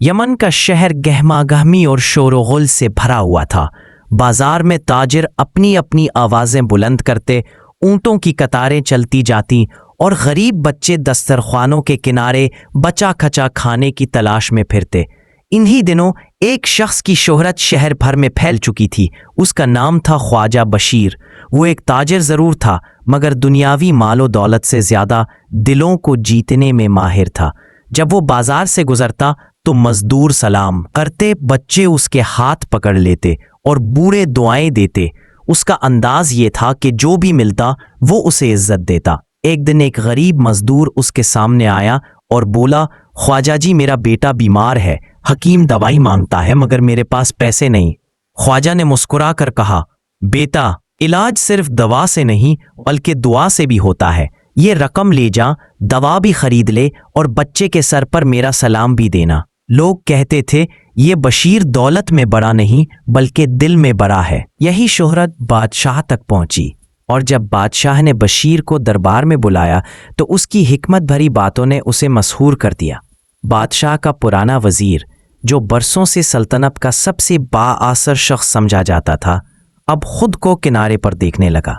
Yemen का शहर गहमागहमी और शोरगुल से भरा हुआ था। बाजार में ताजिर अपनी अपनी आवाज़ें बुलंद करते, ऊँटों की कतारें चलती जाती और गरीब बच्चे दस्तरखानों के किनारे बचा खचा खाने की तलाश में फिरते। इन्हीं दिनों एक शख्स की शोहरत शहर भर में फैल चुकी थी। उसका नाम था ख्वाजा बशीर। वो एक ताजिर ज़रूर था, मगर दुनियावी मालो दौलत से ज़्यादा दिलों को जीतने में माहिर था। जब वो बाजार से गुजरता तो मजदूर सलाम करते, बच्चे उसके हाथ पकड़ लेते और बूढ़े दुआएं देते। उसका अंदाज ये था कि जो भी मिलता वो उसे इज्जत देता। एक दिन एक गरीब मजदूर उसके सामने आया और बोला, ख्वाजा जी, मेरा बेटा बीमार है, हकीम दवाई मांगता है, मगर मेरे पास पैसे नहीं। ख्वाजा ने मुस्कुरा कर कहा, बेटा, इलाज सिर्फ दवा से नहीं बल्कि दुआ से भी होता है। ये रकम ले जा, दवा भी खरीद ले और बच्चे के सर पर मेरा सलाम भी देना। लोग कहते थे, ये बशीर दौलत में बड़ा नहीं बल्कि दिल में बड़ा है। यही शोहरत बादशाह तक पहुंची, और जब बादशाह ने बशीर को दरबार में बुलाया तो उसकी हिकमत भरी बातों ने उसे मशहूर कर दिया। बादशाह का पुराना वजीर, जो बरसों से सल्तनत का सबसे बाआसर शख्स समझा जाता था, अब खुद को किनारे पर देखने लगा।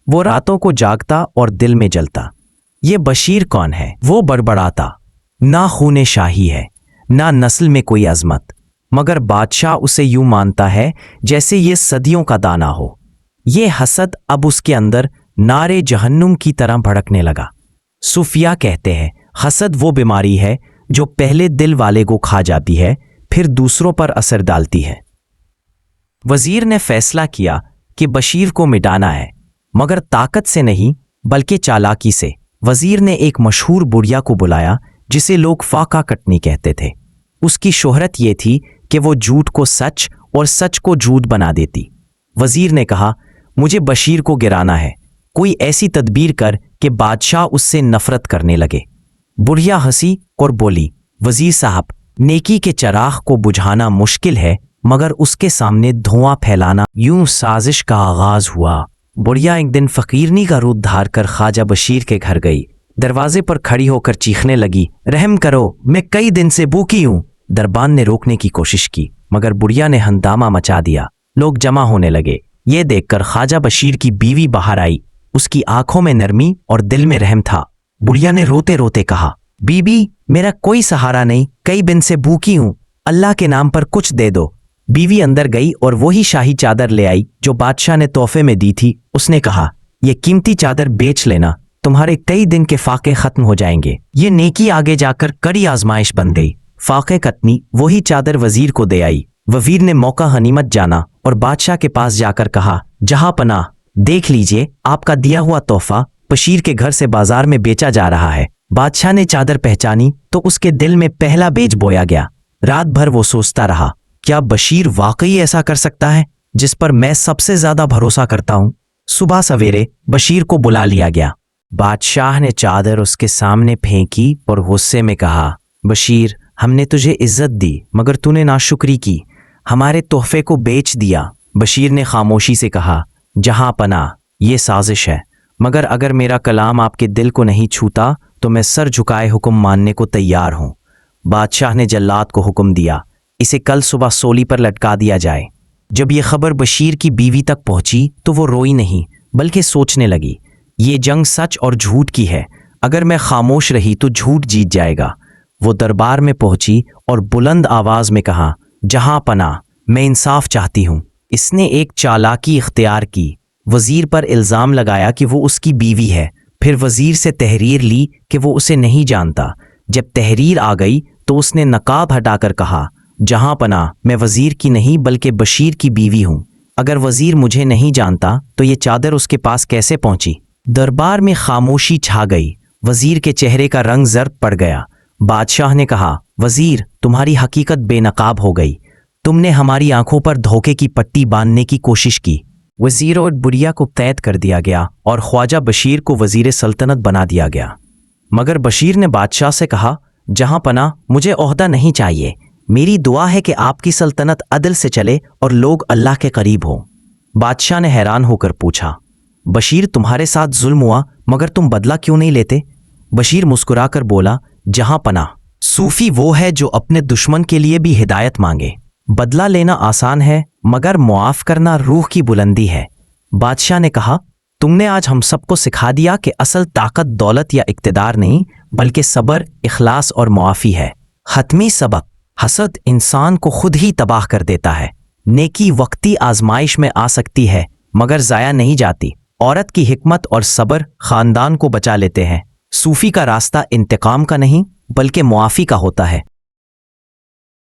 वो रातों को जागता और दिल में जलता। ये बशीर कौन है? वो बड़बड़ाता, ना खूने शाही है, ना नस्ल में कोई अजमत, मगर बादशाह उसे यूं मानता है जैसे ये सदियों का दाना हो। ये हसद अब उसके अंदर नारे जहन्नुम की तरह भड़कने लगा। सूफिया कहते हैं, हसद वो बीमारी है जो पहले दिल वाले को खा जाती है, फिर दूसरों पर असर डालती है। वजीर ने फैसला किया कि बशीर को मिटाना है, मगर ताकत से नहीं बल्कि चालाकी से। वजीर ने एक मशहूर बुढ़िया को बुलाया जिसे लोग फाका कटनी कहते थे। उसकी शोहरत ये थी कि वो झूठ को सच और सच को झूठ बना देती। वजीर ने कहा, मुझे बशीर को गिराना है, कोई ऐसी तदबीर कर कि बादशाह उससे नफरत करने लगे। बुढ़िया हंसी और बोली, वजीर साहब, नेकी के चराग को बुझाना मुश्किल है, मगर उसके सामने धुआं फैलाना। यूं साजिश का आगाज हुआ। बुढ़िया एक दिन फकीरनी का रूप धार कर ख्वाजा बशीर के घर गई। दरवाजे पर खड़ी होकर चीखने लगी, रहम करो, मैं कई दिन से भूखी हूं। दरबान ने रोकने की कोशिश की, मगर बुढ़िया ने हंगामा मचा दिया। लोग जमा होने लगे। ये देखकर ख्वाजा बशीर की बीवी बाहर आई। उसकी आंखों में नरमी और दिल में रहम था। बुढ़िया ने रोते रोते कहा, बीबी, मेरा कोई सहारा नहीं, कई दिन से भूखी हूं, अल्लाह के नाम पर कुछ दे दो। बीवी अंदर गई और वही शाही चादर ले आई जो बादशाह ने तोहफे में दी थी। उसने कहा, यह कीमती चादर बेच लेना, तुम्हारे कई दिन के फाके खत्म हो जाएंगे। ये नेकी आगे जाकर कड़ी आजमाइश बन गई। फाके कतनी वही चादर वजीर को दे आई। वजीर ने मौका गनीमत जाना और बादशाह के पास जाकर कहा, जहां पनाह, देख लीजिए, आपका दिया हुआ तोहफा बशीर के घर से बाजार में बेचा जा रहा है। बादशाह ने चादर पहचानी तो उसके दिल में पहला बीज बोया गया। रात भर वो सोचता रहा, क्या बशीर वाकई ऐसा कर सकता है जिस पर मैं सबसे ज्यादा भरोसा करता हूं? सुबह सवेरे बशीर को बुला लिया गया। बादशाह ने चादर उसके सामने फेंकी और गुस्से में कहा, बशीर, हमने तुझे इज्जत दी मगर तूने नाशुक्री की, हमारे तोहफे को बेच दिया। बशीर ने खामोशी से कहा, जहां पनाह, ये साजिश है, मगर अगर मेरा कलाम आपके दिल को नहीं छूता तो मैं सर झुकाए हुक्म मानने को तैयार हूं। बादशाह ने जल्लाद को हुक्म दिया, इसे कल सुबह सोली पर लटका दिया जाए। जब यह खबर बशीर की बीवी तक पहुंची तो वो रोई नहीं बल्कि सोचने लगी, ये जंग सच और झूठ की है, अगर मैं खामोश रही तो झूठ जीत जाएगा। वो दरबार में पहुंची और बुलंद आवाज में कहा, जहां पनाह, मैं इंसाफ चाहती हूं। इसने एक चालाकी इख्तियार की। वजीर पर इल्जाम लगाया कि वो उसकी बीवी है, फिर वजीर से तहरीर ली कि वो उसे नहीं जानता। जब तहरीर आ गई तो उसने नकाब हटाकर कहा, जहां पनाह, मैं वजीर की नहीं बल्कि बशीर की बीवी हूं। अगर वजीर मुझे नहीं जानता तो ये चादर उसके पास कैसे पहुंची? दरबार में खामोशी छा गई। वजीर के चेहरे का रंग जर्द पड़ गया। बादशाह ने कहा, वजीर, तुम्हारी हकीकत बेनकाब हो गई, तुमने हमारी आंखों पर धोखे की पट्टी बांधने की कोशिश की। वजीर और बुढ़िया को कैद कर दिया गया और ख्वाजा बशीर को वजीर सल्तनत बना दिया गया। मगर बशीर ने बादशाह से कहा, जहां पनाह, मुझे ओहदा नहीं चाहिए, मेरी दुआ है कि आपकी सल्तनत अदल से चले और लोग अल्लाह के करीब हों। बादशाह ने हैरान होकर पूछा, बशीर, तुम्हारे साथ जुल्म हुआ मगर तुम बदला क्यों नहीं लेते? बशीर मुस्कुराकर बोला, जहां पनाह, सूफी वो है जो अपने दुश्मन के लिए भी हिदायत मांगे। बदला लेना आसान है मगर मुआफ करना रूह की बुलंदी है। बादशाह ने कहा, तुमने आज हम सबको सिखा दिया कि असल ताकत दौलत या इक्तिदार नहीं बल्कि सब्र, इखलास और मुआफ़ी है। हतमी सबक, हसद इंसान को खुद ही तबाह कर देता है। नेकी वक्ती आजमाइश में आ सकती है मगर ज़ाया नहीं जाती। औरत की हिकमत और सब्र ख़ानदान को बचा लेते हैं। सूफ़ी का रास्ता इंतकाम का नहीं बल्कि मुआफ़ी का होता है।